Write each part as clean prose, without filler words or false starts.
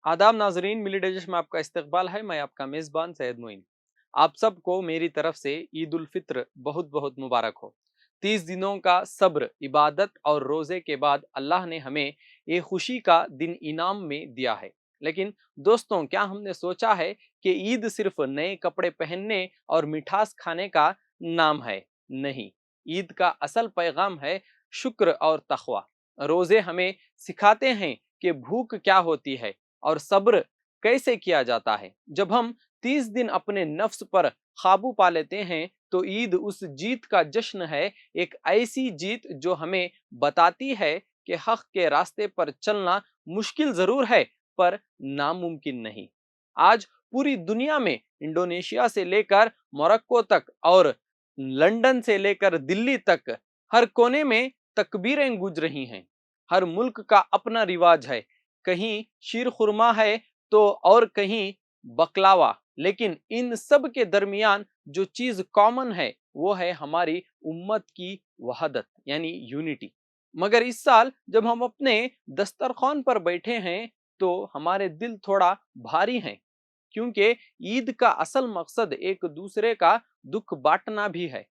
आदाब नाजरीन, मिली डिश में आपका इस्तकबाल है। मैं आपका मेज़बान सैयद मोइन। आप सबको मेरी तरफ से ईद उल फित्र बहुत बहुत मुबारक हो। 30 दिनों का सब्र, इबादत और रोज़े के बाद अल्लाह ने हमें ये खुशी का दिन इनाम में दिया है। लेकिन दोस्तों, क्या हमने सोचा है कि ईद सिर्फ नए कपड़े पहनने और मिठास खाने का नाम है? नहीं, ईद का असल पैगाम है शुक्र और तक़वा। रोज़े हमें सिखाते हैं कि भूख क्या होती है और सब्र कैसे किया जाता है। जब हम 30 दिन अपने नफ्स पर काबू पा लेते हैं तो ईद उस जीत का जश्न है, एक ऐसी जीत जो हमें बताती है कि हक के रास्ते पर चलना मुश्किल जरूर है पर नामुमकिन नहीं। आज पूरी दुनिया में इंडोनेशिया से लेकर मोरक्को तक और लंदन से लेकर दिल्ली तक हर कोने में तकबीरें गूंज रही हैं। हर मुल्क का अपना रिवाज है, कहीं शीर खुरमा है तो और कहीं बकलावा। लेकिन इन सब के दरमियान जो चीज कॉमन है वो है हमारी उम्मत की वहदत यानी यूनिटी। मगर इस साल जब हम अपने दस्तरखान पर बैठे हैं तो हमारे दिल थोड़ा भारी हैं, क्योंकि ईद का असल मकसद एक दूसरे का दुख बांटना भी है।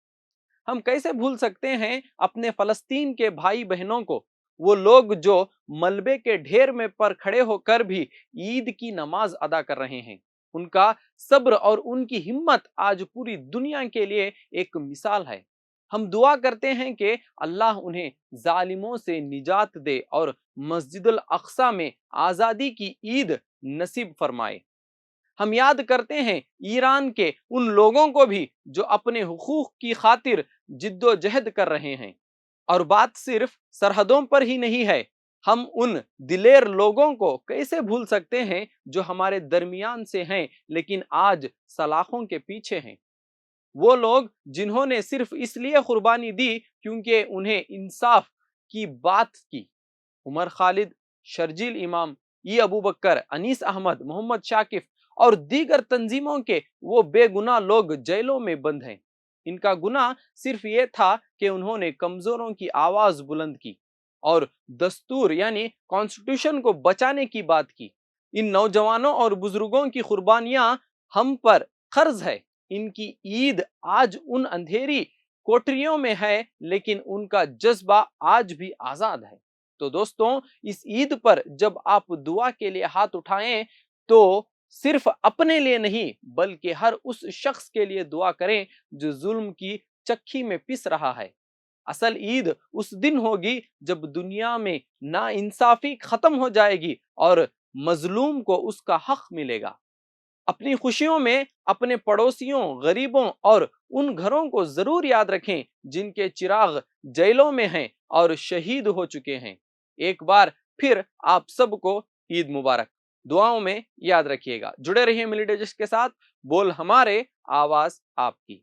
हम कैसे भूल सकते हैं अपने फलस्तीन के भाई बहनों को, वो लोग जो मलबे के ढेर में पर खड़े होकर भी ईद की नमाज अदा कर रहे हैं। उनका सब्र और उनकी हिम्मत आज पूरी दुनिया के लिए एक मिसाल है। हम दुआ करते हैं कि अल्लाह उन्हें जालिमों से निजात दे और मस्जिदुल अक्सा में आजादी की ईद नसीब फरमाए। हम याद करते हैं ईरान के उन लोगों को भी जो अपने हुकूक की खातिर जिद्दोजहद कर रहे हैं। और बात सिर्फ सरहदों पर ही नहीं है, हम उन दिलेर लोगों को कैसे भूल सकते हैं जो हमारे दरमियान से हैं लेकिन आज सलाखों के पीछे हैं। वो लोग जिन्होंने सिर्फ इसलिए कुर्बानी दी क्योंकि उन्हें इंसाफ की बात की। उमर खालिद, शर्जील इमाम, ई अबू बकर, अनीस अहमद, मोहम्मद शाकिफ और दीगर तंजीमों के वो बेगुनाह लोग जेलों में बंद हैं। इनका गुनाह सिर्फ ये था कि उन्होंने कमजोरों की आवाज बुलंद की और दस्तूर यानी कॉन्स्टिट्यूशन को बचाने की बात की। इन नौजवानों और बुजुर्गों की कुर्बानियां हम पर कर्ज है। इनकी ईद आज उन अंधेरी कोठरियों में है लेकिन उनका जज्बा आज भी आजाद है। तो दोस्तों, इस ईद पर जब आप दुआ के लिए हाथ उठाएं तो सिर्फ अपने लिए नहीं बल्कि हर उस शख्स के लिए दुआ करें जो जुल्म की चक्की में पिस रहा है। असल ईद उस दिन होगी जब दुनिया में ना इंसाफी खत्म हो जाएगी और मजलूम को उसका हक मिलेगा। अपनी खुशियों में अपने पड़ोसियों, गरीबों और उन घरों को जरूर याद रखें जिनके चिराग जेलों में हैं और शहीद हो चुके हैं। एक बार फिर आप सबको ईद मुबारक। दुआओं में याद रखिएगा। जुड़े रहिए मिली डिजिट के साथ। बोल हमारे, आवाज आपकी।